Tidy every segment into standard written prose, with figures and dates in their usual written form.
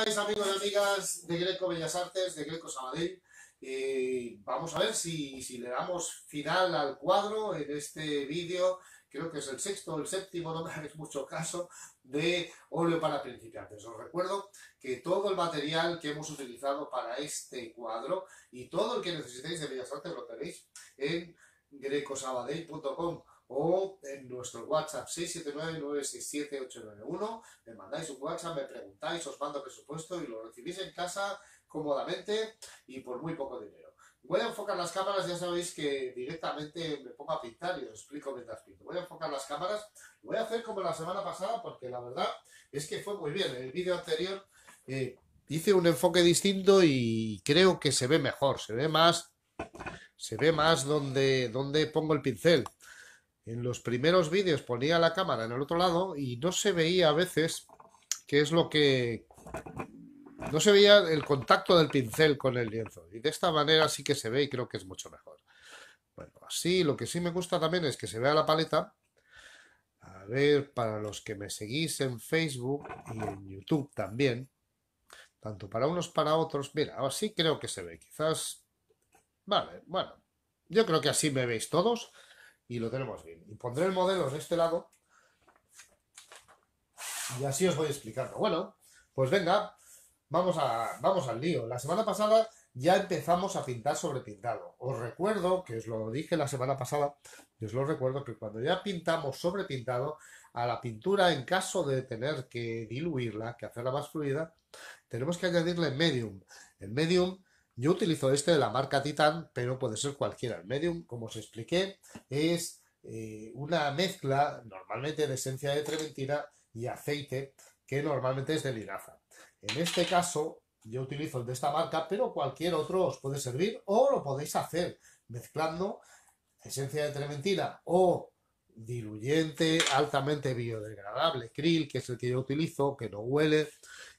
Amigos y amigas de Greco Bellas Artes, de Greco Sabadell, vamos a ver si le damos final al cuadro en este vídeo, creo que es el sexto o el séptimo, no me hagáis mucho caso, de óleo para principiantes. Os recuerdo que todo el material que hemos utilizado para este cuadro y todo el que necesitéis de Bellas Artes lo tenéis en grecosabadell.com o en nuestro WhatsApp 679-967-891. Me mandáis un WhatsApp, me preguntáis, os mando presupuesto y lo recibís en casa cómodamente y por muy poco dinero. Voy a enfocar las cámaras, ya sabéis que directamente me pongo a pintar y os explico mientras pinto. Voy a enfocar las cámaras, lo voy a hacer como la semana pasada porque la verdad es que fue muy bien. En el vídeo anterior hice un enfoque distinto y creo que se ve mejor, se ve más donde pongo el pincel. En los primeros vídeos ponía la cámara en el otro lado y no se veía a veces qué es lo que... No se veía el contacto del pincel con el lienzo. Y de esta manera sí que se ve y creo que es mucho mejor. Bueno, así lo que sí me gusta también es que se vea la paleta. A ver, para los que me seguís en Facebook y en YouTube también, tanto para unos para otros, mira, así creo que se ve. Quizás... Vale, bueno, yo creo que así me veis todos y lo tenemos bien. Y pondré el modelo de este lado y así os voy explicando. Bueno, pues venga, vamos al lío. La semana pasada ya empezamos a pintar sobre pintado. Os recuerdo, que os lo dije la semana pasada, y os lo recuerdo que cuando ya pintamos sobre pintado, a la pintura, en caso de tener que diluirla, que hacerla más fluida, tenemos que añadirle medium. El medium, yo utilizo este de la marca Titan, pero puede ser cualquiera. El medium, como os expliqué, es una mezcla normalmente de esencia de trementina y aceite, que normalmente es de linaza. En este caso, yo utilizo el de esta marca, pero cualquier otro os puede servir o lo podéis hacer mezclando esencia de trementina o diluyente altamente biodegradable, krill, que es el que yo utilizo, que no huele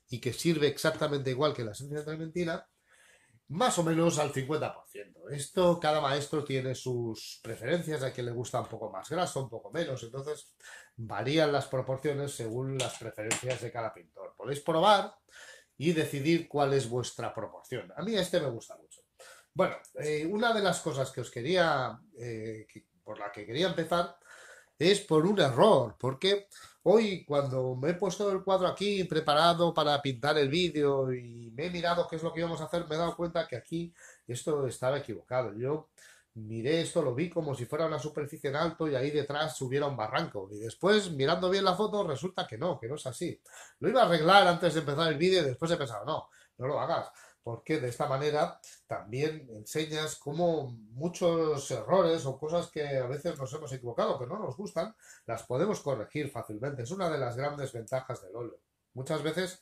y que sirve exactamente igual que la esencia de trementina, más o menos al 50%. Esto, cada maestro tiene sus preferencias, a quien le gusta un poco más graso, un poco menos, entonces varían las proporciones según las preferencias de cada pintor. Podéis probar y decidir cuál es vuestra proporción. A mí este me gusta mucho. Bueno, una de las cosas que os quería, por la que quería empezar, es por un error, porque hoy cuando me he puesto el cuadro aquí preparado para pintar el vídeo y me he mirado qué es lo que íbamos a hacer, me he dado cuenta que aquí esto estaba equivocado. Yo miré esto, lo vi como si fuera una superficie en alto y ahí detrás hubiera un barranco. Y después, mirando bien la foto, resulta que no es así. Lo iba a arreglar antes de empezar el vídeo y después he pensado, no, no lo hagas, porque de esta manera también enseñas cómo muchos errores o cosas que a veces nos hemos equivocado, que no nos gustan, las podemos corregir fácilmente. Es una de las grandes ventajas del óleo. Muchas veces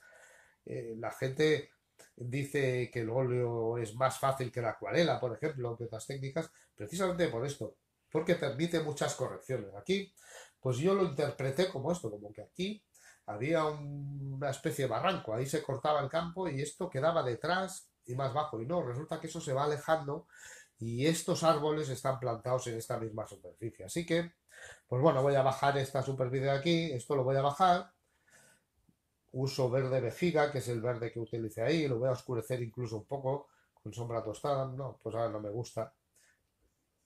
la gente dice que el óleo es más fácil que la acuarela, por ejemplo, que otras técnicas, precisamente por esto, porque permite muchas correcciones. Aquí, pues yo lo interpreté como esto, como que aquí había una especie de barranco, ahí se cortaba el campo y esto quedaba detrás y más bajo, y no, resulta que eso se va alejando y estos árboles están plantados en esta misma superficie. Así que, pues bueno, voy a bajar esta superficie de aquí, esto lo voy a bajar, uso verde vejiga, que es el verde que utilicé ahí, lo voy a oscurecer incluso un poco con sombra tostada, no, pues ahora no me gusta,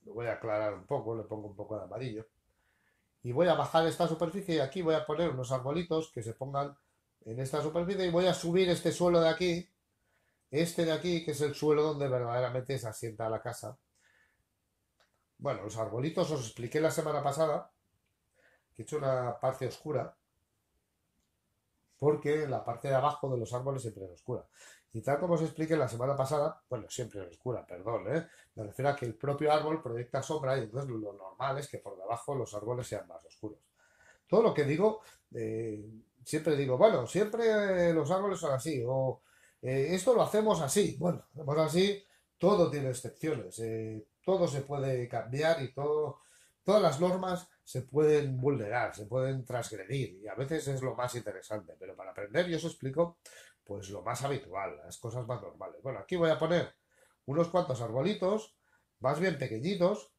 lo voy a aclarar un poco, le pongo un poco de amarillo y voy a bajar esta superficie y aquí voy a poner unos arbolitos que se pongan en esta superficie y voy a subir este suelo de aquí, este de aquí, que es el suelo donde verdaderamente se asienta la casa. Bueno, los arbolitos os expliqué la semana pasada, que he hecho una parte oscura, porque la parte de abajo de los árboles siempre es oscura. Y tal como os expliqué la semana pasada, bueno, siempre es oscura, perdón, me refiero a que el propio árbol proyecta sombra y entonces lo normal es que por debajo los árboles sean más oscuros. Todo lo que digo, siempre digo, bueno, siempre los árboles son así, o esto lo hacemos así. Bueno, hacemos así, todo tiene excepciones, todo se puede cambiar y todo, todas las normas se pueden vulnerar, se pueden transgredir y a veces es lo más interesante, pero para aprender yo os explico pues lo más habitual, las cosas más normales. Bueno, aquí voy a poner unos cuantos arbolitos, más bien pequeñitos,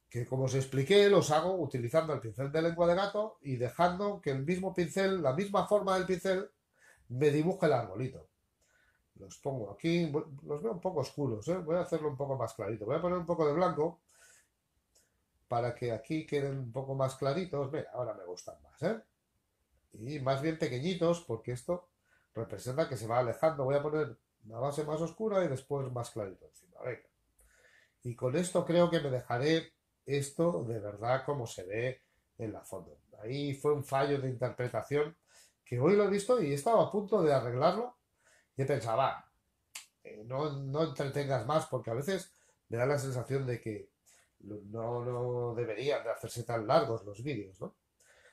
que como os expliqué los hago utilizando el pincel de lengua de gato y dejando que el mismo pincel, la misma forma del pincel, me dibuje el arbolito. Los pongo aquí, los veo un poco oscuros, ¿eh? Voy a hacerlo un poco más clarito. Voy a poner un poco de blanco para que aquí queden un poco más claritos. Mira, ahora me gustan más, ¿eh? Y más bien pequeñitos, porque esto representa que se va alejando. Voy a poner la base más oscura y después más clarito encima. Venga. Y con esto creo que me dejaré esto de verdad como se ve en la foto. Ahí fue un fallo de interpretación que hoy lo he visto y estaba a punto de arreglarlo y pensaba, no entretengas más porque a veces me da la sensación de que no deberían de hacerse tan largos los vídeos, ¿no?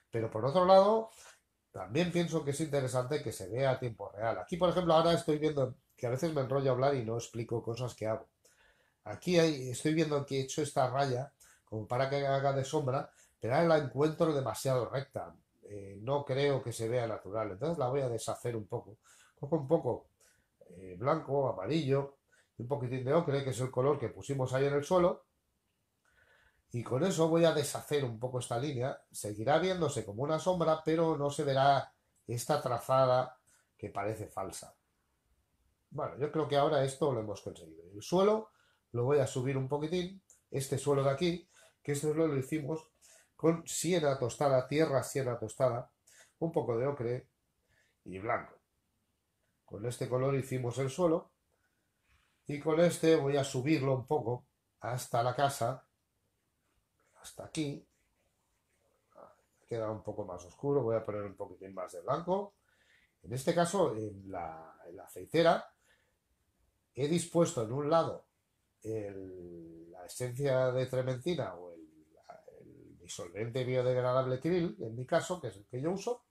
Pero por otro lado, también pienso que es interesante que se vea a tiempo real. Aquí, por ejemplo, ahora estoy viendo que a veces me enrollo a hablar y no explico cosas que hago. Aquí estoy viendo que he hecho esta raya como para que haga de sombra, pero ahora la encuentro demasiado recta. No creo que se vea natural, entonces la voy a deshacer un poco. Cojo un poco blanco, amarillo y un poquitín de ocre, que es el color que pusimos ahí en el suelo, y con eso voy a deshacer un poco esta línea. Seguirá viéndose como una sombra, pero no se verá esta trazada que parece falsa. Bueno, yo creo que ahora esto lo hemos conseguido. El suelo lo voy a subir un poquitín. Este suelo de aquí, que este suelo lo hicimos con siena tostada, tierra siena tostada, un poco de ocre y blanco. Con este color hicimos el suelo y con este voy a subirlo un poco hasta la casa, hasta aquí. Queda un poco más oscuro, voy a poner un poquitín más de blanco. En este caso, en la aceitera, he dispuesto en un lado la esencia de trementina o el disolvente biodegradable krill, en mi caso, que es el que yo uso,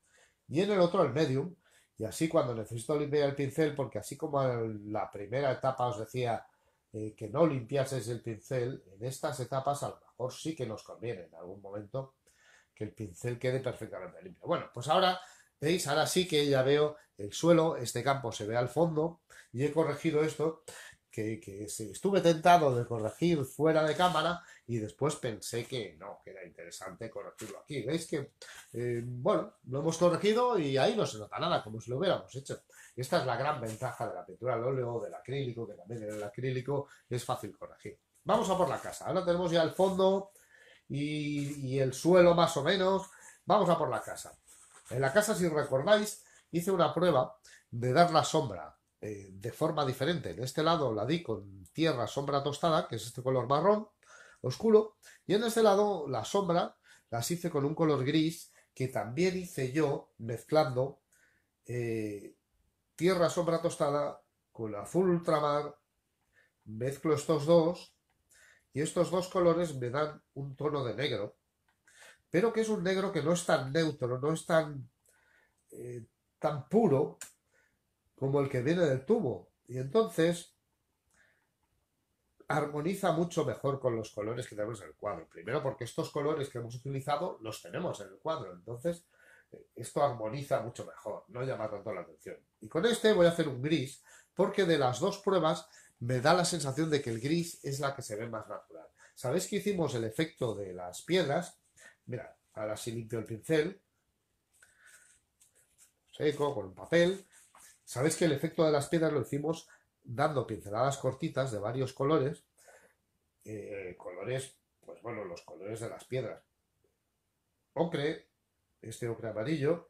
y en el otro el medium. Y así cuando necesito limpiar el pincel, porque así como en la primera etapa os decía que no limpiaseis el pincel, en estas etapas a lo mejor sí que nos conviene en algún momento que el pincel quede perfectamente limpio. Bueno, pues ahora, ¿veis? Ahora sí que ya veo el suelo, este campo se ve al fondo y he corregido esto que estuve tentado de corregir fuera de cámara y después pensé que no, que era interesante corregirlo aquí. ¿Veis que, bueno, lo hemos corregido y ahí no se nota nada, como si lo hubiéramos hecho? Esta es la gran ventaja de la pintura al óleo, del acrílico, que también en el acrílico es fácil corregir. Vamos a por la casa. Ahora tenemos ya el fondo y el suelo más o menos. Vamos a por la casa. En la casa, si recordáis, hice una prueba de dar la sombra de forma diferente. En este lado la di con tierra sombra tostada, que es este color marrón oscuro, y en este lado la sombra las hice con un color gris que también hice yo mezclando tierra sombra tostada con azul ultramar. Mezclo estos dos y estos dos colores me dan un tono de negro, pero que es un negro que no es tan neutro, no es tan puro como el que viene del tubo. Y entonces armoniza mucho mejor con los colores que tenemos en el cuadro. Primero porque estos colores que hemos utilizado los tenemos en el cuadro, entonces esto armoniza mucho mejor, no llama tanto la atención. Y con este voy a hacer un gris, porque de las dos pruebas me da la sensación de que el gris es la que se ve más natural. ¿Sabéis que hicimos el efecto de las piedras? Mira, ahora sí limpio el pincel, seco, con un papel. ¿Sabéis que el efecto de las piedras lo hicimos dando pinceladas cortitas de varios colores? Colores, pues bueno, los colores de las piedras. Ocre, este ocre amarillo,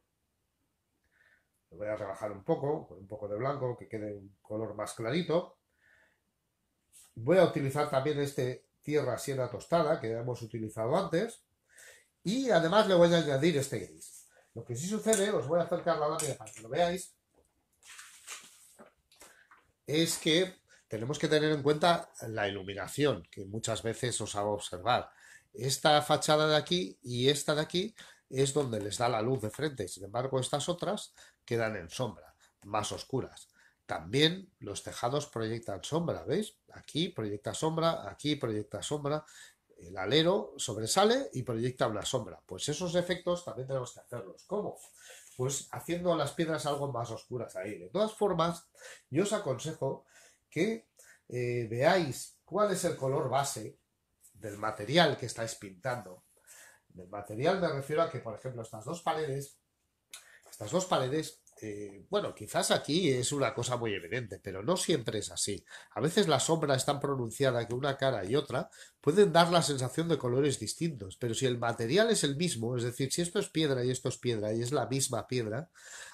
lo voy a rebajar un poco, con un poco de blanco, que quede un color más clarito. Voy a utilizar también este tierra siena tostada, que ya hemos utilizado antes. Y además le voy a añadir este gris. Lo que sí sucede, os voy a acercar la lámina para que lo veáis, es que tenemos que tener en cuenta la iluminación, que muchas veces os hago observar. Esta fachada de aquí y esta de aquí es donde les da la luz de frente, sin embargo estas otras quedan en sombra, más oscuras. También los tejados proyectan sombra, ¿veis? Aquí proyecta sombra, aquí proyecta sombra, el alero sobresale y proyecta una sombra. Pues esos efectos también tenemos que hacerlos. ¿Cómo? Pues haciendo las piedras algo más oscuras ahí. De todas formas, yo os aconsejo que veáis cuál es el color base del material que estáis pintando. Del material me refiero a que, por ejemplo, estas dos paredes bueno, quizás aquí es una cosa muy evidente, pero no siempre es así. A veces la sombra es tan pronunciada que una cara y otra pueden dar la sensación de colores distintos, pero si el material es el mismo, es decir, si esto es piedra y esto es piedra y es la misma piedra,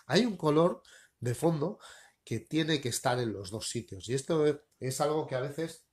hay un color de fondo que tiene que estar en los dos sitios. Y esto es algo que a veces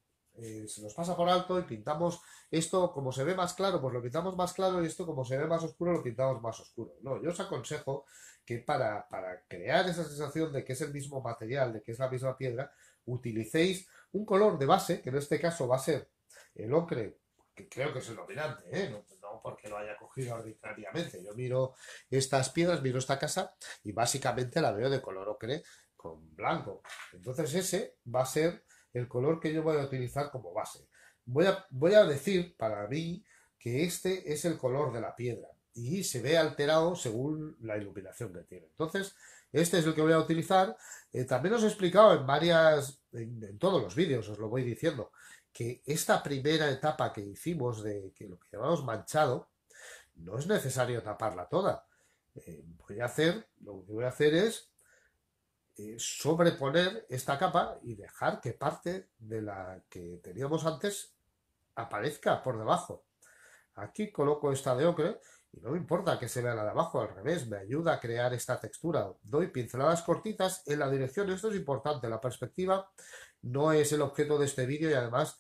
se nos pasa por alto y pintamos esto como se ve más claro, pues lo pintamos más claro y esto como se ve más oscuro, lo pintamos más oscuro. No, yo os aconsejo que para crear esa sensación de que es el mismo material, de que es la misma piedra, utilicéis un color de base, que en este caso va a ser el ocre, que creo que es el dominante, ¿eh? No porque lo haya cogido arbitrariamente. Yo miro estas piedras, miro esta casa y básicamente la veo de color ocre con blanco. Entonces ese va a ser el color que yo voy a utilizar como base. Voy a decir para mí que este es el color de la piedra y se ve alterado según la iluminación que tiene. Entonces, este es el que voy a utilizar. También os he explicado en todos los vídeos, os lo voy diciendo, que esta primera etapa que hicimos de que lo que llamamos manchado, no es necesario taparla toda. Lo que voy a hacer es sobreponer esta capa y dejar que parte de la que teníamos antes aparezca por debajo. Aquí coloco esta de ocre y no me importa que se vea la de abajo, al revés, me ayuda a crear esta textura. Doy pinceladas cortitas en la dirección, esto es importante, la perspectiva no es el objeto de este vídeo y además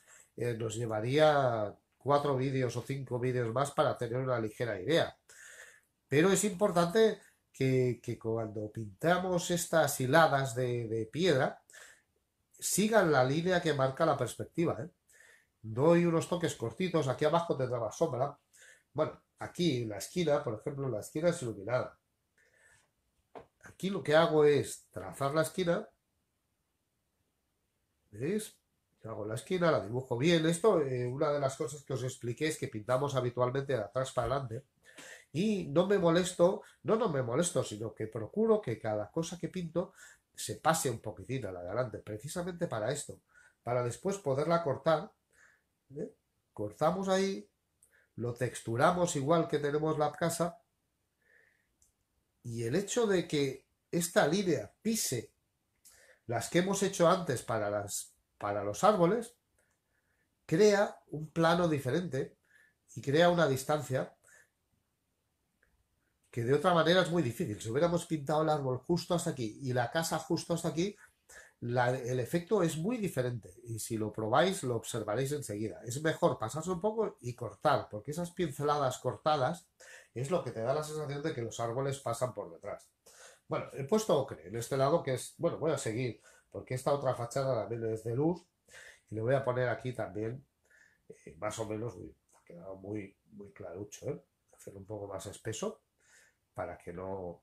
nos llevaría 4 vídeos o 5 vídeos más para tener una ligera idea. Pero es importante que cuando pintamos estas hiladas de piedra, sigan la línea que marca la perspectiva, ¿eh? Doy unos toques cortitos, aquí abajo tendrá más sombra. Bueno, aquí en la esquina, por ejemplo, la esquina es iluminada. Aquí lo que hago es trazar la esquina. ¿Veis? Yo hago la esquina, la dibujo bien. Esto, una de las cosas que os expliqué es que pintamos habitualmente de atrás para adelante. Y no me molesto, no me molesto, sino que procuro que cada cosa que pinto se pase un poquitín a la de adelante, precisamente para esto, para después poderla cortar. ¿Eh? Cortamos ahí, lo texturamos igual que tenemos la casa y el hecho de que esta línea pise las que hemos hecho antes para los árboles crea un plano diferente y crea una distancia que de otra manera es muy difícil. Si hubiéramos pintado el árbol justo hasta aquí y la casa justo hasta aquí, el efecto es muy diferente y si lo probáis lo observaréis enseguida. Es mejor pasarse un poco y cortar, porque esas pinceladas cortadas es lo que te da la sensación de que los árboles pasan por detrás. Bueno, he puesto ocre en este lado que es, bueno, voy a seguir, porque esta otra fachada también es de luz y le voy a poner aquí también, más o menos, ha quedado muy clarucho, ¿eh? Hacerlo un poco más espeso para que no...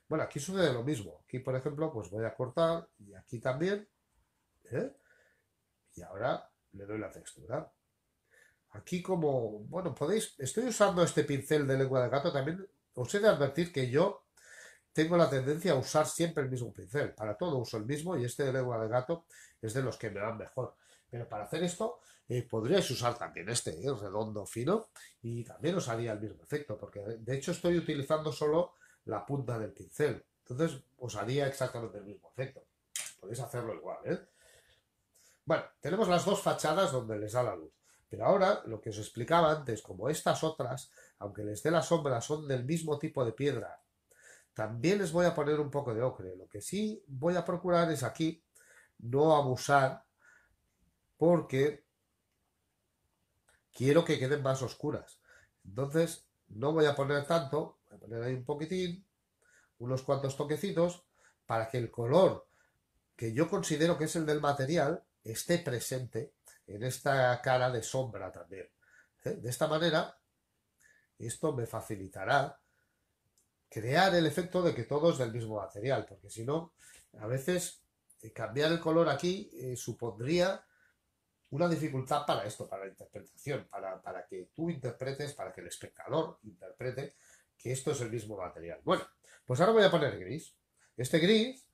Bueno, aquí sucede lo mismo. Aquí, por ejemplo, pues voy a cortar y aquí también, ¿eh? Y ahora le doy la textura. Aquí como, bueno, estoy usando este pincel de lengua de gato, también os he de advertir que yo tengo la tendencia a usar siempre el mismo pincel. Para todo uso el mismo y este de lengua de gato es de los que me van mejor. Pero para hacer esto podríais usar también este, redondo, fino, y también os haría el mismo efecto, porque de hecho estoy utilizando solo la punta del pincel. Entonces os haría exactamente el mismo efecto. Podéis hacerlo igual, ¿eh? Bueno, tenemos las dos fachadas donde les da la luz. Pero ahora, lo que os explicaba antes, como estas otras, aunque les dé la sombra, son del mismo tipo de piedra, también les voy a poner un poco de ocre. Lo que sí voy a procurar es aquí no abusar porque quiero que queden más oscuras. Entonces, no voy a poner tanto, voy a poner ahí un poquitín, unos cuantos toquecitos, para que el color que yo considero que es el del material esté presente en esta cara de sombra también. De esta manera, esto me facilitará crear el efecto de que todo es del mismo material, porque si no, a veces cambiar el color aquí supondría una dificultad para esto, para la interpretación, para que tú interpretes, para que el espectador interprete que esto es el mismo material. Bueno, pues ahora voy a poner gris. Este gris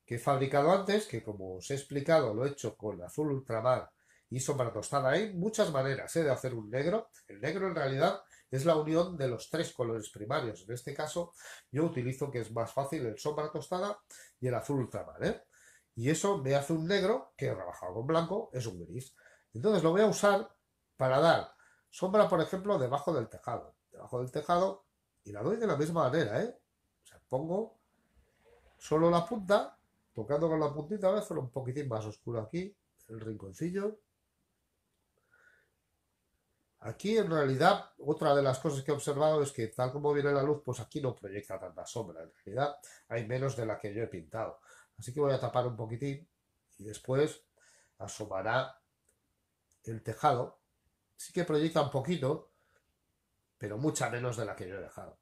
que he fabricado antes, que como os he explicado lo he hecho con azul ultramar y sombra tostada. Hay muchas maneras de hacer un negro. El negro en realidad es la unión de los tres colores primarios. En este caso, yo utilizo, que es más fácil, el sombra tostada y el azul ultramar, ¿eh? Y eso me hace un negro que he trabajado con blanco, es un gris. Entonces lo voy a usar para dar sombra, por ejemplo, debajo del tejado. Debajo del tejado, y la doy de la misma manera, ¿eh? O sea, pongo solo la punta, tocando con la puntita, voy a hacerlo un poquitín más oscuro aquí, el rinconcillo. Aquí en realidad otra de las cosas que he observado es que tal como viene la luz, pues aquí no proyecta tanta sombra. En realidad hay menos de la que yo he pintado. Así que voy a tapar un poquitín y después asomará el tejado. Sí que proyecta un poquito, pero mucha menos de la que yo he dejado.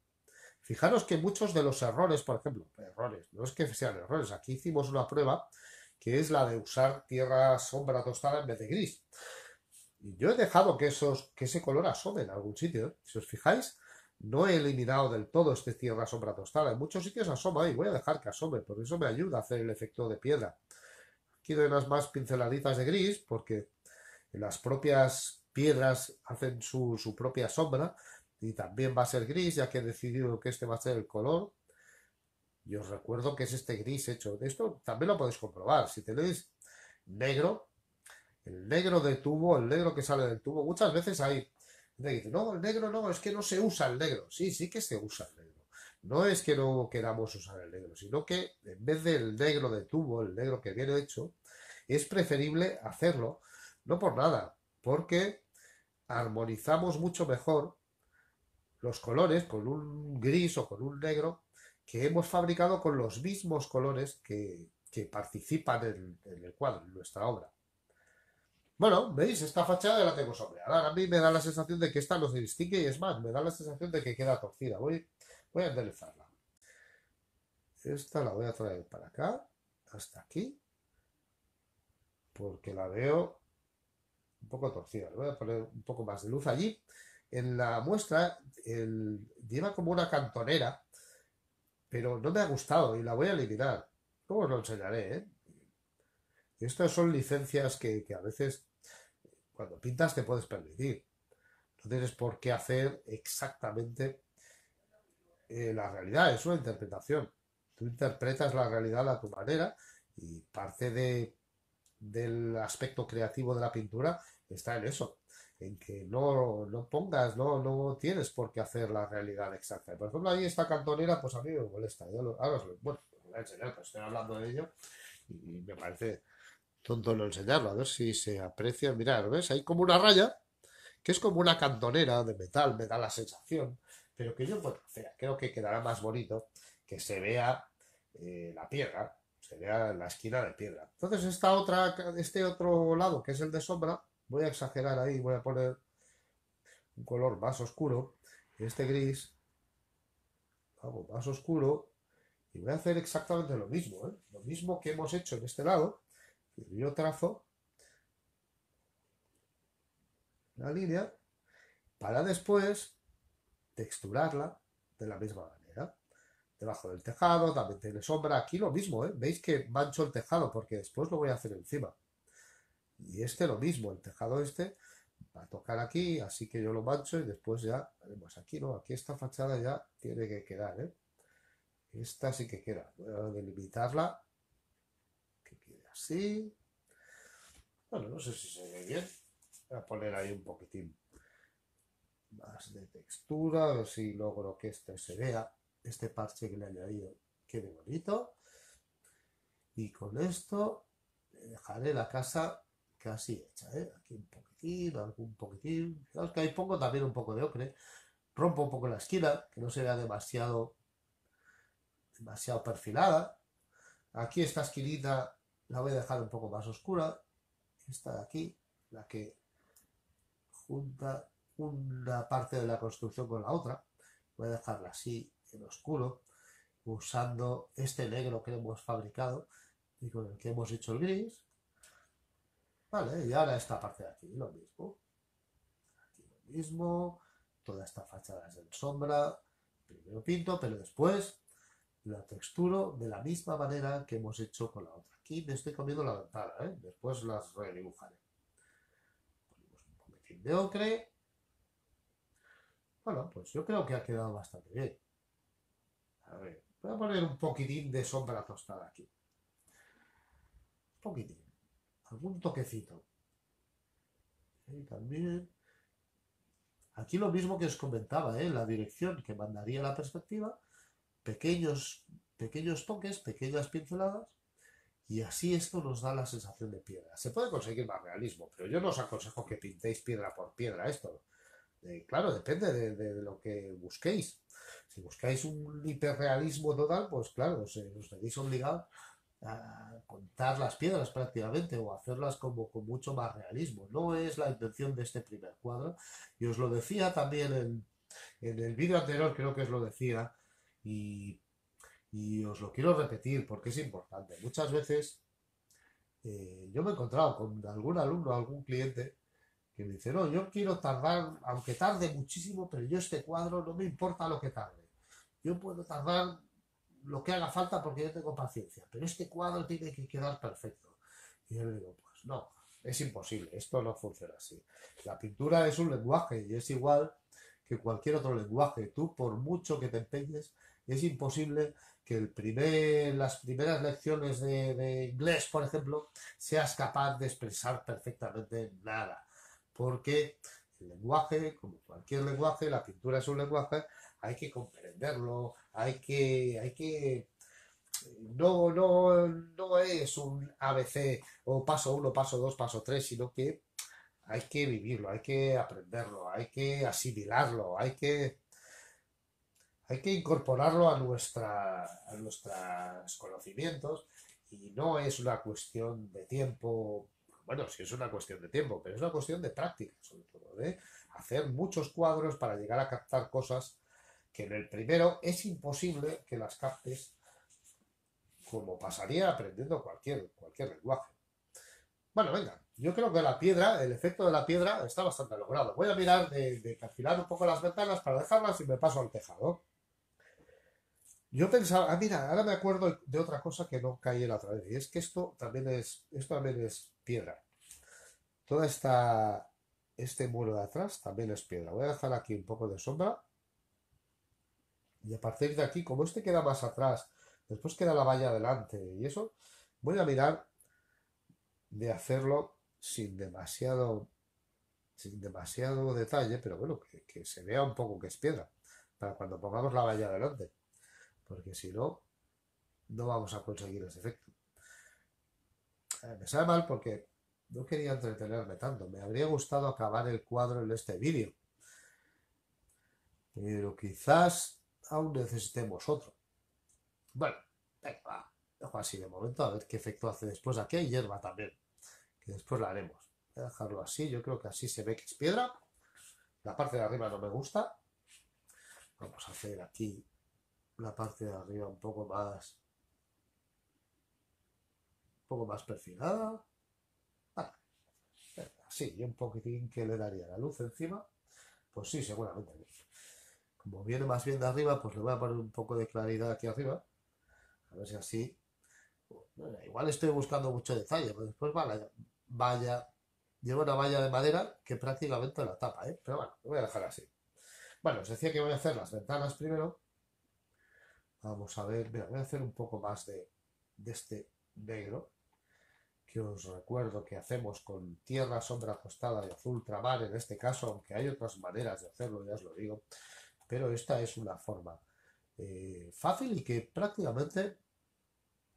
Fijaros que muchos de los errores, por ejemplo, errores, no es que sean errores, aquí hicimos una prueba que es la de usar tierra sombra tostada en vez de gris. Y yo he dejado que ese color asome en algún sitio, ¿eh? Si os fijáis, no he eliminado del todo este tierra sombra tostada. En muchos sitios asoma y voy a dejar que asome, porque eso me ayuda a hacer el efecto de piedra. Aquí doy unas más pinceladitas de gris, porque las propias piedras hacen su propia sombra, y también va a ser gris, ya que he decidido que este va a ser el color. Y os recuerdo que es este gris hecho. Esto también lo podéis comprobar. Si tenéis negro, el negro de tubo, el negro que sale del tubo, muchas veces hay gente que dice, no, el negro no, es que no se usa el negro. Sí, sí que se usa el negro. No es que no queramos usar el negro, sino que en vez del negro de tubo, el negro que viene hecho, es preferible hacerlo, no por nada, porque armonizamos mucho mejor los colores con un gris o con un negro que hemos fabricado con los mismos colores que participan en el cuadro, en nuestra obra. Bueno, ¿veis? Esta fachada ya la tengo sombreada. Ahora a mí me da la sensación de que esta no se distingue y es más, me da la sensación de que queda torcida. Voy a enderezarla. Esta la voy a traer para acá, hasta aquí, porque la veo un poco torcida. Le voy a poner un poco más de luz allí. En la muestra lleva como una cantonera, pero no me ha gustado y la voy a eliminar. Luego os lo enseñaré, ¿eh? Estas son licencias que a veces cuando pintas te puedes permitir. No tienes por qué hacer exactamente la realidad, es una interpretación. Tú interpretas la realidad a tu manera y parte del aspecto creativo de la pintura está en eso, en que no pongas, no tienes por qué hacer la realidad exacta. Por ejemplo, ahí esta cantonera, pues a mí me molesta. Ahora bueno, os lo voy a enseñar, pues estoy hablando de ello y me parece tonto no enseñarlo, a ver si se aprecia. Mirad, ¿ves? Hay como una raya que es como una cantonera de metal, me da la sensación, pero que yo, bueno, creo que quedará más bonito que se vea la piedra, se vea la esquina de piedra. Entonces este otro lado, que es el de sombra, voy a exagerar ahí, voy a poner un color más oscuro, este gris, hago más oscuro, y voy a hacer exactamente lo mismo, ¿eh? Lo mismo que hemos hecho en este lado, yo trazo la línea para después texturarla de la misma manera. Debajo del tejado también tiene sombra. Aquí lo mismo, ¿eh? Veis que mancho el tejado porque después lo voy a hacer encima. Y este lo mismo, el tejado este va a tocar aquí, así que yo lo mancho y después ya haremos aquí, ¿no? Aquí esta fachada ya tiene que quedar, ¿eh? Esta sí que queda. Voy a delimitarla, que quede así. Bueno, no sé si se ve bien. Voy a poner ahí un poquitín más de textura, a ver si logro que este se vea, este parche que le he añadido quede bonito. Y con esto dejaré la casa casi hecha, ¿eh? Aquí un poquitín, algún poquitín. Fijaos que ahí pongo también un poco de ocre. Rompo un poco la esquina, que no se vea demasiado perfilada. Aquí esta esquinita la voy a dejar un poco más oscura. Esta de aquí, la que junta una parte de la construcción con la otra. Voy a dejarla así en oscuro, usando este negro que hemos fabricado y con el que hemos hecho el gris. Vale, y ahora esta parte de aquí, lo mismo. Aquí lo mismo. Toda esta fachada es en sombra. Primero pinto, pero después la texturo de la misma manera que hemos hecho con la otra. Aquí me estoy comiendo la ventana, ¿eh? Después las redibujaré. Ponemos un poquitín de ocre. Bueno, pues yo creo que ha quedado bastante bien. A ver, voy a poner un poquitín de sombra tostada aquí. Un poquitín. Algún toquecito. Y también. Aquí lo mismo que os comentaba, ¿eh? La dirección que mandaría la perspectiva, pequeños, pequeños toques, pequeñas pinceladas, y así esto nos da la sensación de piedra. Se puede conseguir más realismo, pero yo no os aconsejo que pintéis piedra por piedra esto. Claro, depende de lo que busquéis. Si buscáis un hiperrealismo total, pues claro, os veréis obligados a contar las piedras prácticamente o hacerlas como con mucho más realismo. No es la intención de este primer cuadro. Y os lo decía también en el vídeo anterior, creo que os lo decía, y, y os lo quiero repetir porque es importante. Muchas veces yo me he encontrado con algún alumno, algún cliente que me dice, no, yo quiero tardar, aunque tarde muchísimo, pero yo este cuadro no me importa lo que tarde. Yo puedo tardar lo que haga falta porque yo tengo paciencia, pero este cuadro tiene que quedar perfecto. Y yo le digo, pues no, es imposible, esto no funciona así. La pintura es un lenguaje y es igual que cualquier otro lenguaje. Tú, por mucho que te empeñes, es imposible que las primeras lecciones de inglés, por ejemplo, seas capaz de expresar perfectamente nada. Porque el lenguaje, como cualquier lenguaje, la pintura es un lenguaje, hay que comprenderlo, no es un ABC o paso uno, paso dos, paso tres, sino que hay que vivirlo, hay que aprenderlo, hay que asimilarlo, hay que incorporarlo a nuestros conocimientos y no es una cuestión de tiempo, bueno, sí es una cuestión de tiempo, pero es una cuestión de práctica, sobre todo, de hacer muchos cuadros para llegar a captar cosas que en el primero es imposible que las captes como pasaría aprendiendo cualquier lenguaje. Bueno, venga, yo creo que la piedra, el efecto de la piedra está bastante logrado. Voy a mirar de perfilar un poco las ventanas para dejarlas y me paso al tejado. Yo pensaba, mira, ahora me acuerdo de otra cosa que no caí la otra vez, y es que esto también es piedra. Este muro de atrás también es piedra. Voy a dejar aquí un poco de sombra y a partir de aquí, como este queda más atrás, después queda la valla adelante y eso, voy a mirar de hacerlo sin demasiado detalle, pero bueno, que se vea un poco que es piedra, para cuando pongamos la valla adelante, porque si no, no vamos a conseguir ese efecto. Me sabe mal porque no quería entretenerme tanto. Me habría gustado acabar el cuadro en este vídeo. Pero quizás aún necesitemos otro. Bueno, venga, va. Dejo así de momento a ver qué efecto hace después. Aquí hay hierba también, que después la haremos. Voy a dejarlo así. Yo creo que así se ve que es piedra. La parte de arriba no me gusta. Vamos a hacer aquí la parte de arriba un poco más perfilada. Ah, sí, y un poquitín que le daría la luz encima. Pues sí, seguramente. Como viene más bien de arriba, pues le voy a poner un poco de claridad aquí arriba. A ver si así. Bueno, igual estoy buscando mucho detalle, pero después lleva una valla de madera que prácticamente la tapa, ¿eh? Pero bueno, lo voy a dejar así. Bueno, os decía que voy a hacer las ventanas primero. Vamos a ver, mira, voy a hacer un poco más de este negro, que os recuerdo que hacemos con tierra, sombra tostada y azul ultramar en este caso, aunque hay otras maneras de hacerlo, ya os lo digo, pero esta es una forma fácil y que prácticamente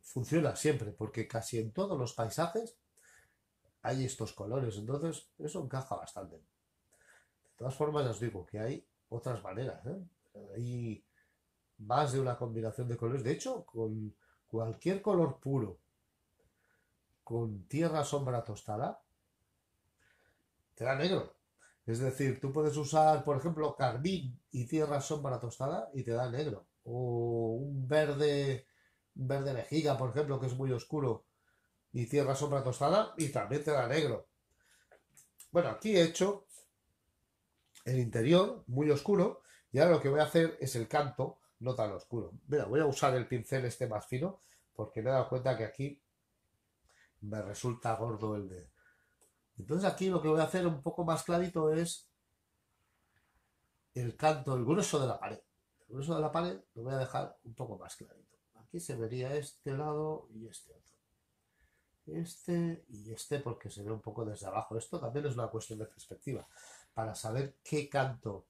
funciona siempre, porque casi en todos los paisajes hay estos colores, entonces eso encaja bastante. De todas formas, ya os digo que hay otras maneras, ¿eh? Hay más de una combinación de colores. De hecho, con cualquier color puro, con tierra, sombra tostada, te da negro. Es decir, tú puedes usar, por ejemplo, carmín y tierra, sombra tostada y te da negro. O un verde vejiga, por ejemplo, que es muy oscuro y tierra, sombra tostada y también te da negro. Bueno, aquí he hecho el interior muy oscuro y ahora lo que voy a hacer es el canto no tan oscuro. Mira, voy a usar el pincel este más fino porque me he dado cuenta que aquí me resulta gordo el de... Entonces aquí lo que voy a hacer un poco más clarito es el canto, el grueso de la pared. El grueso de la pared lo voy a dejar un poco más clarito. Aquí se vería este lado y este otro. Este y este porque se ve un poco desde abajo. Esto también es una cuestión de perspectiva. Para saber qué canto,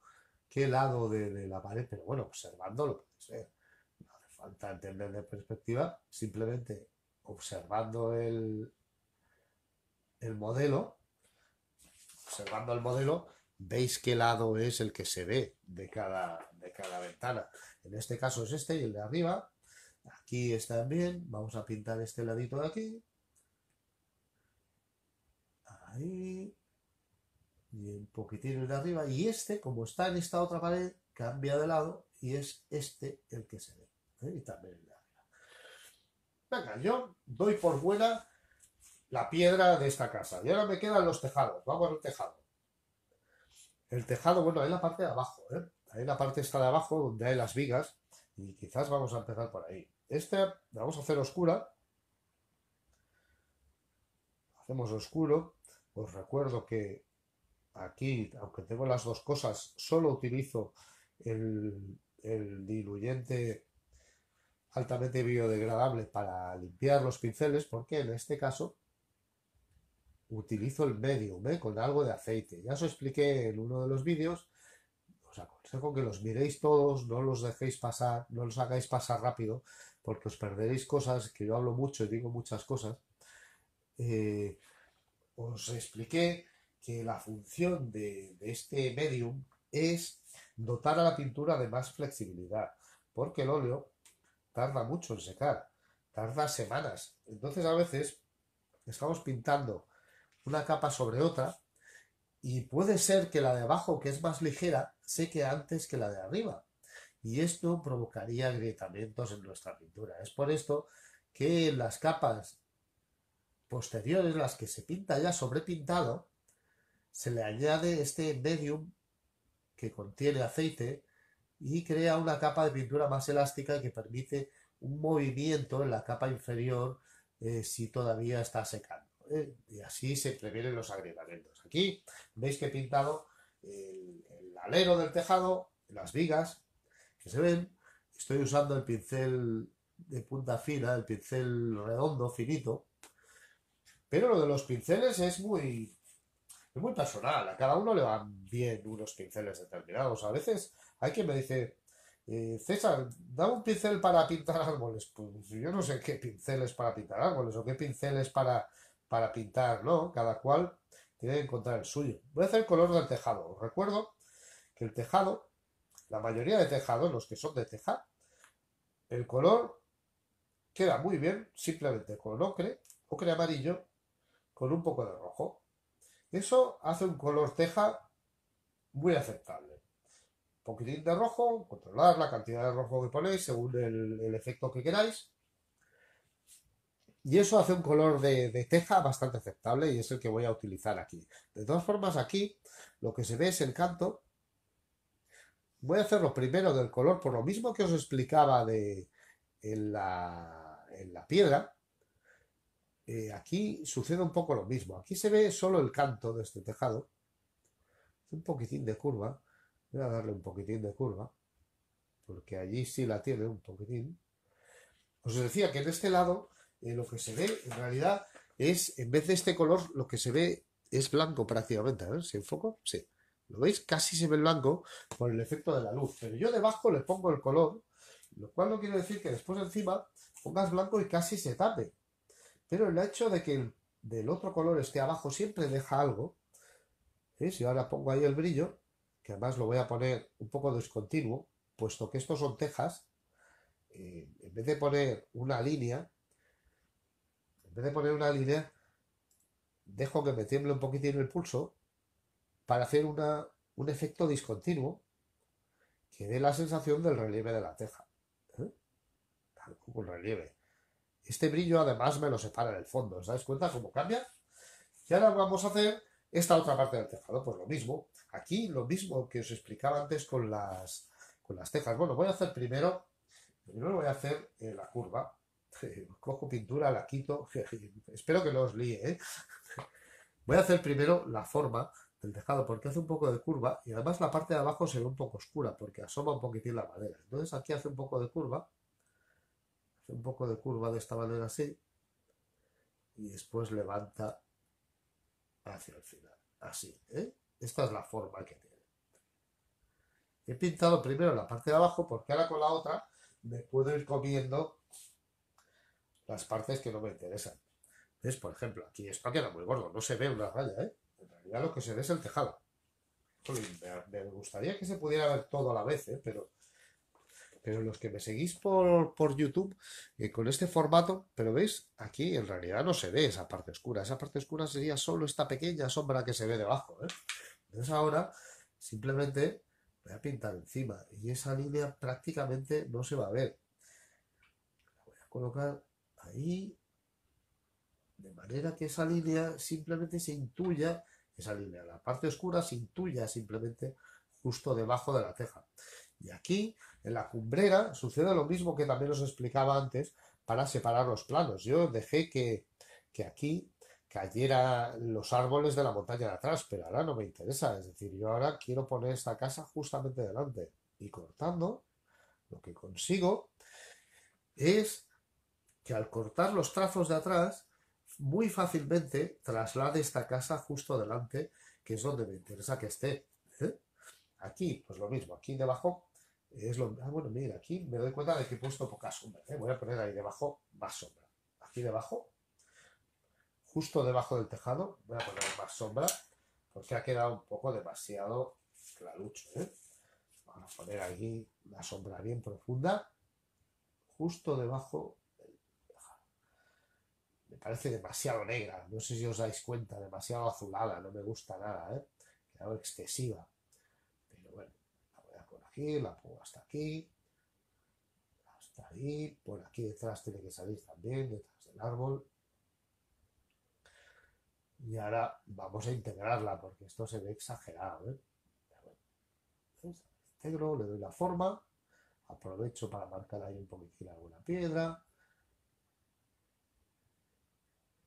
qué lado de la pared, pero bueno, observando lo puedes ver. No hace falta entender de perspectiva, simplemente observando el modelo, observando el modelo, veis qué lado es el que se ve de cada ventana. En este caso es este y el de arriba. Aquí está bien. Vamos a pintar este ladito de aquí. Ahí. Y un poquitín el de arriba. Y este, como está en esta otra pared, cambia de lado y es este el que se ve. Y también el de arriba. Venga, yo doy por buena la piedra de esta casa. Y ahora me quedan los tejados. Vamos al tejado. El tejado, bueno, hay la parte de abajo, ¿eh? Hay la parte esta de abajo donde hay las vigas. Y quizás vamos a empezar por ahí. Este la vamos a hacer oscura. Hacemos oscuro. Os recuerdo que aquí, aunque tengo las dos cosas, solo utilizo el diluyente altamente biodegradable para limpiar los pinceles, porque en este caso utilizo el medium, con algo de aceite. Ya os expliqué en uno de los vídeos. Os aconsejo que los miréis todos, no los dejéis pasar, no los hagáis pasar rápido, porque os perderéis cosas, que yo hablo mucho y digo muchas cosas. Os expliqué que la función de este medium es dotar a la pintura de más flexibilidad, porque el óleo tarda mucho en secar, tarda semanas. Entonces a veces estamos pintando una capa sobre otra y puede ser que la de abajo, que es más ligera, seque antes que la de arriba. Y esto provocaría agrietamientos en nuestra pintura. Es por esto que las capas posteriores, las que se pinta ya sobrepintado, se le añade este medium que contiene aceite y crea una capa de pintura más elástica que permite un movimiento en la capa inferior si todavía está secando. Y así se previenen los agrietamientos. Aquí veis que he pintado el alero del tejado, las vigas que se ven. Estoy usando el pincel de punta fina, el pincel redondo, finito. Pero lo de los pinceles es muy personal. A cada uno le van bien unos pinceles determinados. A veces hay quien me dice, César, dame un pincel para pintar árboles. Pues yo no sé qué pinceles para pintar árboles o qué pinceles para pintar, ¿no? Cada cual tiene que encontrar el suyo. Voy a hacer el color del tejado. Os recuerdo que el tejado, la mayoría de tejados, los que son de teja, el color queda muy bien simplemente con ocre amarillo, con un poco de rojo. Eso hace un color teja muy aceptable. Un poquitín de rojo, controlar la cantidad de rojo que ponéis según el efecto que queráis. Y eso hace un color de teja bastante aceptable y es el que voy a utilizar aquí. De todas formas, aquí lo que se ve es el canto. Voy a hacerlo primero del color, por lo mismo que os explicaba en la piedra. Aquí sucede un poco lo mismo. Aquí se ve solo el canto de este tejado. Un poquitín de curva. Voy a darle un poquitín de curva, porque allí sí la tiene un poquitín. Os decía que en este lado lo que se ve en realidad es, en vez de este color, lo que se ve es blanco prácticamente. A ver si enfoco. Sí. ¿Lo veis? Casi se ve blanco por el efecto de la luz. Pero yo debajo le pongo el color, lo cual no quiere decir que después encima pongas blanco y casi se tape. Pero el hecho de que del otro color esté abajo siempre deja algo. Si ahora pongo ahí el brillo, que además lo voy a poner un poco discontinuo, puesto que estos son tejas, en vez de poner una línea, dejo que me tiemble un poquitín el pulso para hacer un efecto discontinuo que dé la sensación del relieve de la teja. Un relieve. Este brillo además me lo separa del fondo. ¿Os dais cuenta cómo cambia? Y ahora vamos a hacer esta otra parte del tejado. Pues lo mismo. Aquí lo mismo que os explicaba antes con las tejas. Bueno, voy a hacer primero voy a hacer la curva. Cojo pintura, la quito. Espero que no os líe, Voy a hacer primero la forma del tejado porque hace un poco de curva y además la parte de abajo se ve un poco oscura porque asoma un poquitín la madera. Entonces aquí hace un poco de curva, hace un poco de curva de esta manera así y después levanta hacia el final, así, ¿eh? Esta es la forma que tiene. He pintado primero la parte de abajo porque ahora con la otra me puedo ir comiendo las partes que no me interesan. ¿Ves? Por ejemplo, aquí esto queda muy gordo, no se ve una raya, ¿eh? En realidad lo que se ve es el tejado. Me gustaría que se pudiera ver todo a la vez, ¿eh? Pero los que me seguís por YouTube con este formato, pero veis, aquí en realidad no se ve esa parte oscura sería solo esta pequeña sombra que se ve debajo, ¿eh? Entonces ahora simplemente voy a pintar encima y esa línea prácticamente no se va a ver. La voy a colocar ahí de manera que esa línea simplemente se intuya, esa línea, la parte oscura se intuya simplemente justo debajo de la ceja. Y aquí, en la cumbrera, sucede lo mismo que también os explicaba antes para separar los planos. Yo dejé que aquí cayeran los árboles de la montaña de atrás, pero ahora no me interesa. Es decir, yo ahora quiero poner esta casa justamente delante. Y cortando, lo que consigo es que al cortar los trazos de atrás, muy fácilmente traslade esta casa justo delante, que es donde me interesa que esté. ¿Eh? Aquí, pues lo mismo, aquí debajo es lo... Ah, bueno, mira, aquí me doy cuenta de que he puesto poca sombra, ¿eh? Voy a poner ahí debajo más sombra. Aquí debajo, justo debajo del tejado, voy a poner más sombra, porque ha quedado un poco demasiado clarucho, ¿eh? Vamos a poner aquí una sombra bien profunda, justo debajo. Me parece demasiado negra, no sé si os dais cuenta, demasiado azulada, no me gusta nada, ¿eh? Quedado excesiva. Pero bueno, la voy a corregir, la pongo hasta aquí, hasta ahí, por aquí detrás tiene que salir también, detrás del árbol. Y ahora vamos a integrarla, porque esto se ve exagerado, ¿eh? Pero bueno, integro, le doy la forma, aprovecho para marcar ahí un poquitín alguna piedra.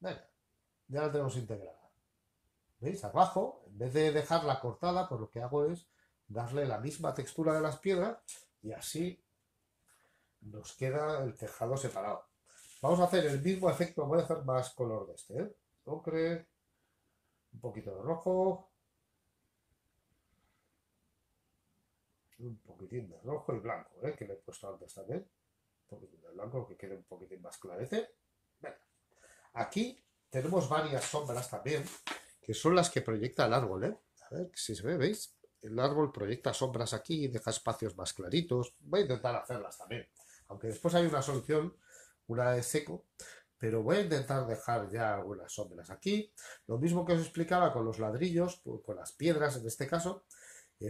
Venga, ya la tenemos integrada. ¿Veis? Abajo, en vez de dejarla cortada, pues lo que hago es darle la misma textura de las piedras y así nos queda el tejado separado. Vamos a hacer el mismo efecto, voy a hacer más color de este, ¿eh? Ocre, un poquito de rojo, un poquitín de rojo y blanco, ¿eh? Que le he puesto antes también. Un poquitín de blanco que quede un poquitín más clarete. Venga. Aquí tenemos varias sombras también, que son las que proyecta el árbol, ¿eh? A ver si se ve, ¿veis? El árbol proyecta sombras aquí, deja espacios más claritos. Voy a intentar hacerlas también. Aunque después hay una solución, una de seco, pero voy a intentar dejar ya algunas sombras aquí. Lo mismo que os explicaba con los ladrillos, con las piedras en este caso,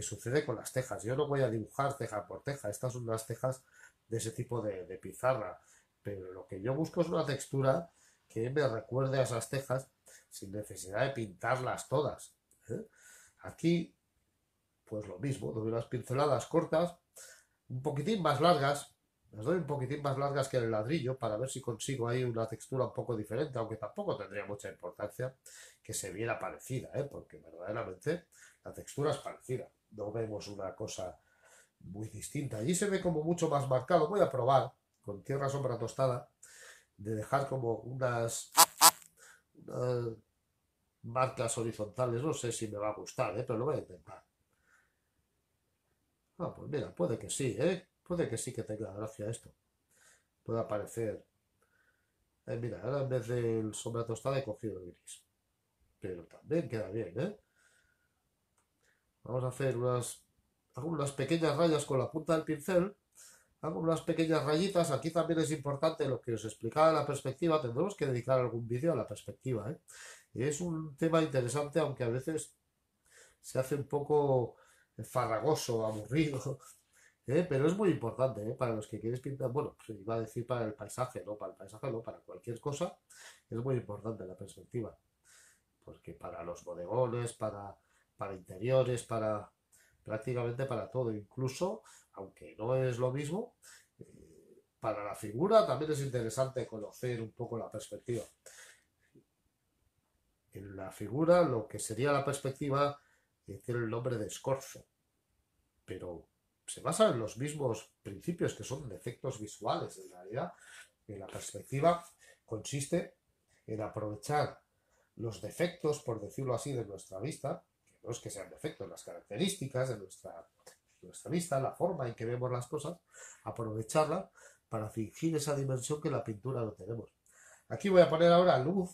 sucede con las tejas. Yo no voy a dibujar teja por teja. Estas son unas tejas de ese tipo de pizarra. Pero lo que yo busco es una textura que me recuerde a esas tejas sin necesidad de pintarlas todas, ¿eh? Aquí, pues lo mismo, doy unas pinceladas cortas, un poquitín más largas, las doy un poquitín más largas que el ladrillo para ver si consigo ahí una textura un poco diferente, aunque tampoco tendría mucha importancia que se viera parecida, ¿eh? Porque verdaderamente la textura es parecida, no vemos una cosa muy distinta. Allí se ve como mucho más marcado. Voy a probar con tierra sombra tostada de dejar como unas marcas horizontales. No sé si me va a gustar, pero lo voy a intentar. Ah, pues mira, puede que sí, puede que sí que tenga gracia esto. Puede aparecer. Mira, ahora en vez del sombra tostada he cogido el gris. Pero también queda bien, ¿eh? Vamos a hacer unas pequeñas rayas con la punta del pincel. Hago unas pequeñas rayitas. Aquí también es importante lo que os explicaba de la perspectiva. Tendremos que dedicar algún vídeo a la perspectiva, ¿eh? Y es un tema interesante, aunque a veces se hace un poco farragoso, aburrido, ¿eh? Pero es muy importante, ¿eh? Para los que quieres pintar. Bueno, pues iba a decir para el paisaje, no, para el paisaje no, para cualquier cosa es muy importante la perspectiva. Porque para los bodegones, para interiores, para prácticamente para todo, incluso, aunque no es lo mismo, para la figura también es interesante conocer un poco la perspectiva. En la figura, lo que sería la perspectiva y tiene el nombre de Scorzo, pero se basa en los mismos principios que son defectos visuales. En realidad, en la perspectiva consiste en aprovechar los defectos, por decirlo así, de nuestra vista, que no es que sean defectos, las características de nuestra vista, la forma en que vemos las cosas, aprovecharla para fingir esa dimensión que en la pintura no tenemos. Aquí voy a poner ahora luz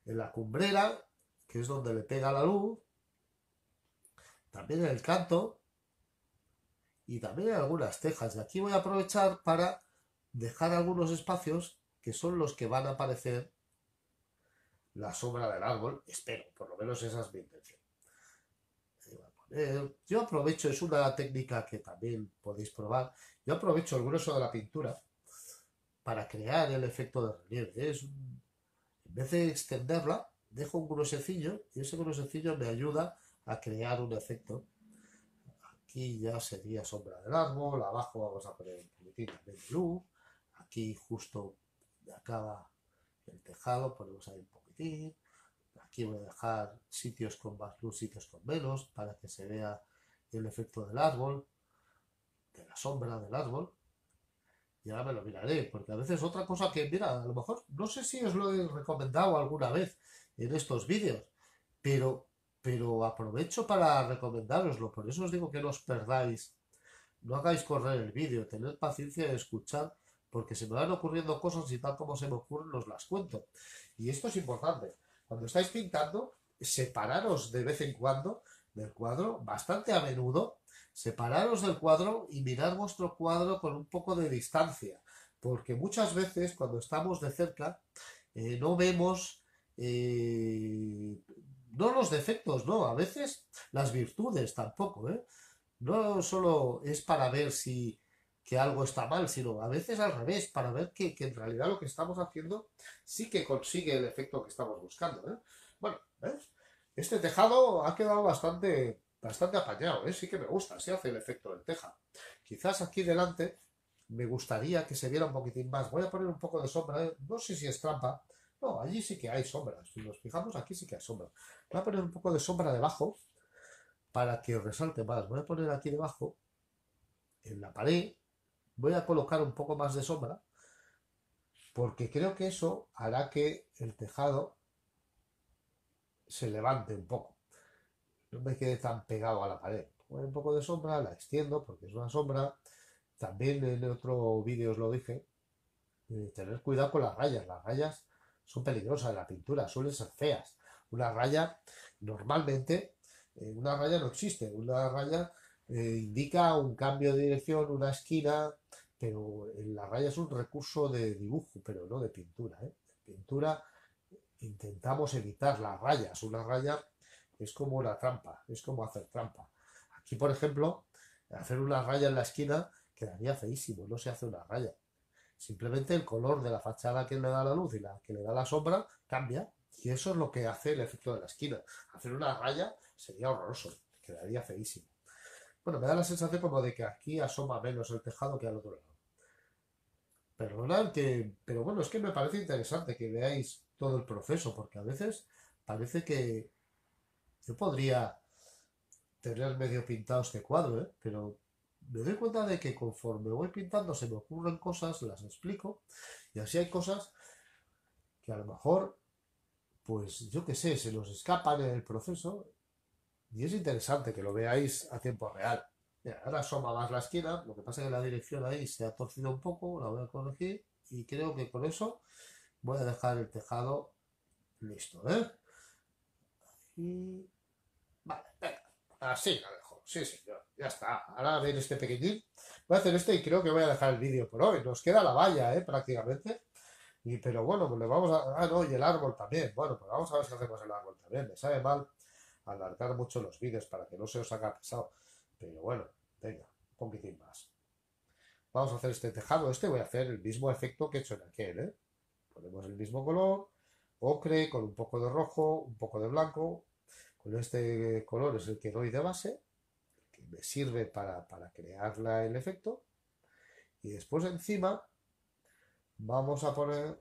en la cumbrera, que es donde le pega la luz, también en el canto y también en algunas tejas. Y aquí voy a aprovechar para dejar algunos espacios que son los que van a aparecer la sombra del árbol. Espero, por lo menos esa es mi intención. Yo aprovecho, es una técnica que también podéis probar, yo aprovecho el grueso de la pintura para crear el efecto de relieve. En vez de extenderla, dejo un gruesecillo y ese gruesecillo me ayuda a crear un efecto. Aquí ya sería sombra del árbol, abajo vamos a poner un poquitín también de luz, aquí justo de acaba el tejado, ponemos ahí un poquitín. Aquí voy a dejar sitios con más luz, sitios con menos, para que se vea el efecto del árbol, de la sombra del árbol. Y ahora me lo miraré, porque a veces otra cosa que, mira, a lo mejor, no sé si os lo he recomendado alguna vez en estos vídeos, pero, pero aprovecho para recomendároslo. Por eso os digo que no os perdáis, no hagáis correr el vídeo, tened paciencia de escuchar, porque se me van ocurriendo cosas y tal como se me ocurren os las cuento. Y esto es importante. Cuando estáis pintando, separaros de vez en cuando del cuadro, bastante a menudo, separaros del cuadro y mirar vuestro cuadro con un poco de distancia, porque muchas veces cuando estamos de cerca no vemos, no los defectos, no, a veces las virtudes tampoco, ¿eh? No solo es para ver si que algo está mal, sino a veces al revés, para ver que en realidad lo que estamos haciendo sí que consigue el efecto que estamos buscando, ¿eh? Bueno, ¿ves? Este tejado ha quedado bastante apañado, ¿eh? Sí que me gusta, se hace el efecto del teja. Quizás aquí delante me gustaría que se viera un poquitín más. Voy a poner un poco de sombra, ¿eh? No sé si es trampa. No, allí sí que hay sombra. Si nos fijamos, aquí sí que hay sombra. Voy a poner un poco de sombra debajo para que resalte más. Voy a poner aquí debajo, en la pared, voy a colocar un poco más de sombra, porque creo que eso hará que el tejado se levante un poco. No me quede tan pegado a la pared. Pongo un poco de sombra, la extiendo porque es una sombra. También en otro vídeo os lo dije, tener cuidado con las rayas. Las rayas son peligrosas en la pintura, suelen ser feas. Una raya, normalmente, una raya no existe. Una raya indica un cambio de dirección, una esquina, pero la raya es un recurso de dibujo, pero no de pintura, ¿eh? En pintura intentamos evitar las rayas. Una raya es como una trampa, es como hacer trampa. Aquí, por ejemplo, hacer una raya en la esquina quedaría feísimo, no se hace una raya. Simplemente el color de la fachada que le da la luz y la que le da la sombra cambia. Y eso es lo que hace el efecto de la esquina. Hacer una raya sería horroroso, quedaría feísimo. Bueno, me da la sensación como de que aquí asoma menos el tejado que al otro lado. Perdonad que, pero bueno, es que me parece interesante que veáis todo el proceso, porque a veces parece que yo podría tener medio pintado este cuadro, ¿eh? Pero me doy cuenta de que conforme voy pintando se me ocurren cosas, las explico, y así hay cosas que a lo mejor, pues yo qué sé, se nos escapan en el proceso, y es interesante que lo veáis a tiempo real. Mira, ahora asoma más la esquina, lo que pasa es que la dirección ahí se ha torcido un poco, la voy a corregir, y creo que con eso voy a dejar el tejado listo, ¿eh? Y... Vale, venga, así lo dejo. Sí, señor, ya está. Ahora a ver este pequeñín. Voy a hacer este y creo que voy a dejar el vídeo por hoy. Nos queda la valla, prácticamente. Y, pero bueno, pues le vamos a... Ah, no, y el árbol también. Bueno, pues vamos a ver si hacemos el árbol también. Me sabe mal alargar mucho los vídeos para que no se os haga pesado. Pero bueno, venga, un poquitín más. Vamos a hacer este tejado. Este voy a hacer el mismo efecto que he hecho en aquel, ¿eh? Ponemos el mismo color, ocre, con un poco de rojo, un poco de blanco. Con este color es el que doy de base, que me sirve para crear el efecto. Y después encima vamos a poner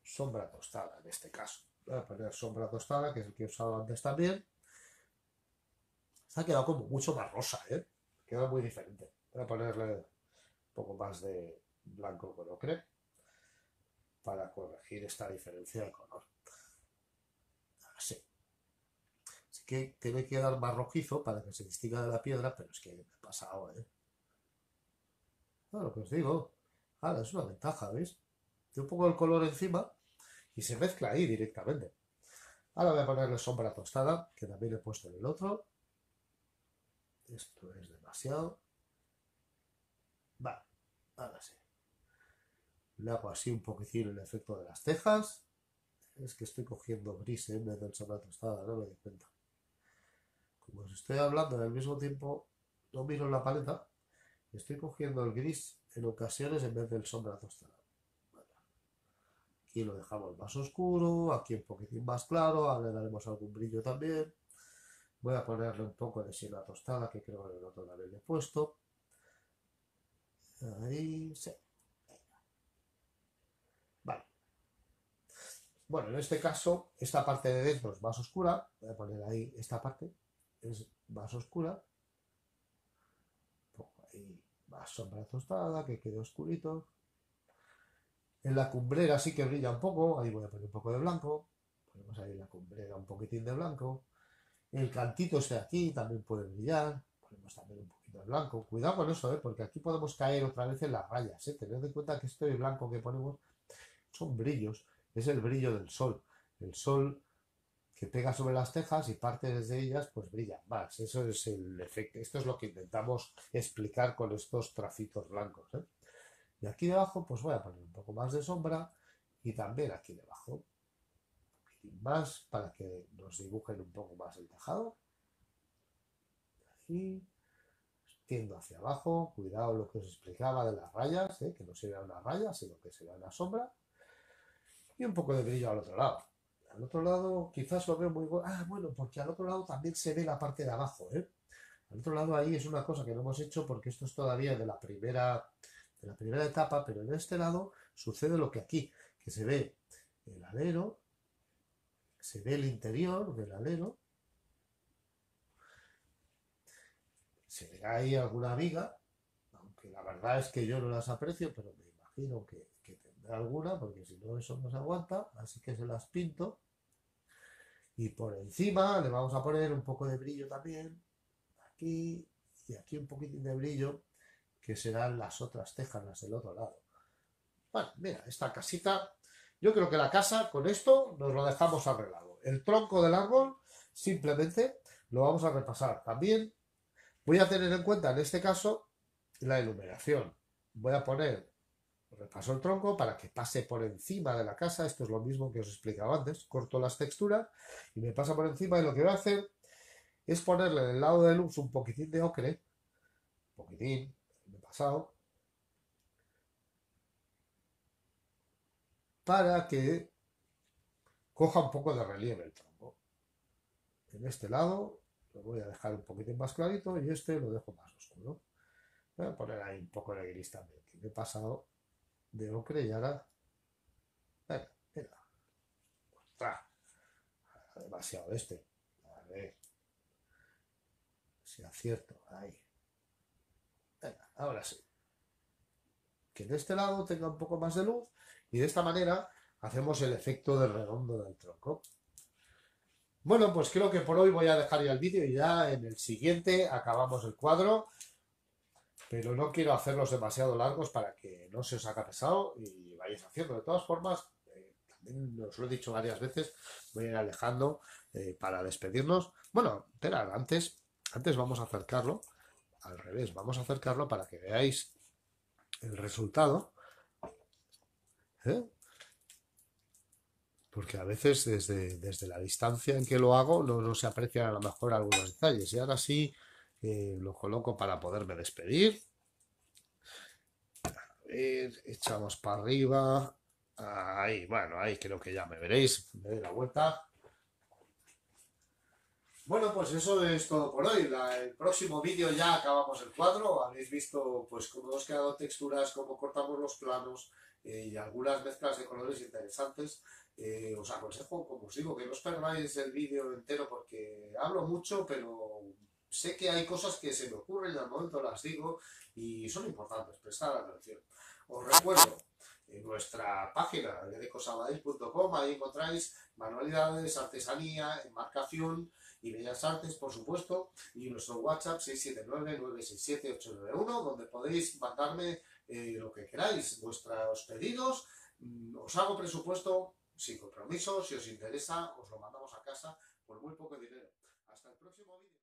sombra tostada en este caso. Voy a poner sombra tostada, que es el que he usado antes también. Se ha quedado como mucho más rosa, ¿eh? Queda muy diferente. Voy a ponerle un poco más de blanco con ocre para corregir esta diferencia de color. Así. Así que tiene que quedar más rojizo para que se distinga de la piedra, pero es que me he pasado, ¿eh? No, lo que os digo. Ahora, es una ventaja, ¿veis? Yo pongo el color encima y se mezcla ahí directamente. Ahora voy a ponerle sombra tostada, que también he puesto en el otro. Esto es demasiado. Vale, ahora sí. Le hago así un poquitín el efecto de las cejas. Es que estoy cogiendo gris en vez de sombra tostada, no me doy cuenta. Como os estoy hablando y al mismo tiempo no miro la paleta, estoy cogiendo el gris en ocasiones en vez del sombra tostada. Bueno, aquí lo dejamos más oscuro, aquí un poquitín más claro, ahora le daremos algún brillo también. Voy a ponerle un poco de siena tostada, que creo que en el otro también le he puesto. Ahí, sí. Vale. Bueno, en este caso, esta parte de dentro es más oscura. Voy a poner ahí esta parte, es más oscura. Pongo ahí más sombra tostada, que quede oscurito. En la cumbrera sí que brilla un poco, ahí voy a poner un poco de blanco. Ponemos ahí en la cumbrera un poquitín de blanco. El cantito este de aquí también puede brillar. Ponemos también un poquito de blanco. Cuidado con eso, porque aquí podemos caer otra vez en las rayas. Tened en cuenta que este blanco que ponemos son brillos. Es el brillo del sol. El sol que pega sobre las tejas y partes de ellas pues brillan más. Eso es el efecto. Esto es lo que intentamos explicar con estos tracitos blancos, ¿eh? Y aquí debajo pues voy a poner un poco más de sombra y también aquí debajo más para que nos dibujen un poco más el tejado. Y tiendo hacia abajo, cuidado lo que os explicaba de las rayas, que no se vea una raya, sino que se vea una sombra. Y un poco de brillo al otro lado. Al otro lado quizás lo veo muy... bueno, porque al otro lado también se ve la parte de abajo, ¿eh? Al otro lado ahí es una cosa que no hemos hecho porque esto es todavía de la primera etapa, pero en este lado sucede lo que aquí, que se ve el alero, se ve el interior del alero, se ve ahí alguna viga, aunque la verdad es que yo no las aprecio, pero me imagino que tendrá alguna, porque si no eso no se aguanta, así que se las pinto. Y por encima le vamos a poner un poco de brillo también, aquí y aquí un poquitín de brillo, que serán las otras tejas, las del otro lado. Bueno, mira, esta casita, yo creo que la casa con esto nos lo dejamos arreglado. El tronco del árbol simplemente lo vamos a repasar. También voy a tener en cuenta en este caso la iluminación. Voy a poner, repaso el tronco para que pase por encima de la casa. Esto es lo mismo que os explicaba antes. Corto las texturas y me pasa por encima, y lo que voy a hacer es ponerle en el lado de luz un poquitín de ocre, un poquitín, me he pasado, para que coja un poco de relieve el tronco. En este lado lo voy a dejar un poquitín más clarito y este lo dejo más oscuro. Voy a poner ahí un poco de gris también, que me he pasado de ocre y ahora... Venga, mira. ¡Ostras! Demasiado este. A ver si acierto. Ahí. Venga, ahora sí. Que de este lado tenga un poco más de luz y de esta manera hacemos el efecto de redondo del tronco. Bueno, pues creo que por hoy voy a dejar ya el vídeo y ya en el siguiente acabamos el cuadro, pero no quiero hacerlos demasiado largos para que no se os haga pesado y vayáis haciendo. De todas formas, también os lo he dicho varias veces, voy a ir alejando para despedirnos. Bueno, espera, antes vamos a acercarlo, al revés, vamos a acercarlo para que veáis el resultado, ¿eh? Porque a veces desde la distancia en que lo hago no se aprecian a lo mejor algunos detalles. Y ahora sí lo coloco para poderme despedir. A ver, echamos para arriba. Ahí, bueno, ahí creo que ya me veréis. Me doy la vuelta. Bueno, pues eso es todo por hoy. El próximo vídeo ya acabamos el cuadro. Habéis visto pues cómo hemos quedado texturas, cómo cortamos los planos, y algunas mezclas de colores interesantes. Os aconsejo, como os digo, que no os perdáis el vídeo entero porque hablo mucho, pero sé que hay cosas que se me ocurren y al momento las digo y son importantes, prestad atención. Os recuerdo en nuestra página grecosabadell.com, ahí encontráis manualidades, artesanía, enmarcación y bellas artes, por supuesto, y nuestro WhatsApp 679-967-891, donde podéis mandarme lo que queráis, vuestros pedidos, os hago presupuesto sin compromiso, si os interesa, os lo mandamos a casa por muy poco dinero. Hasta el próximo vídeo.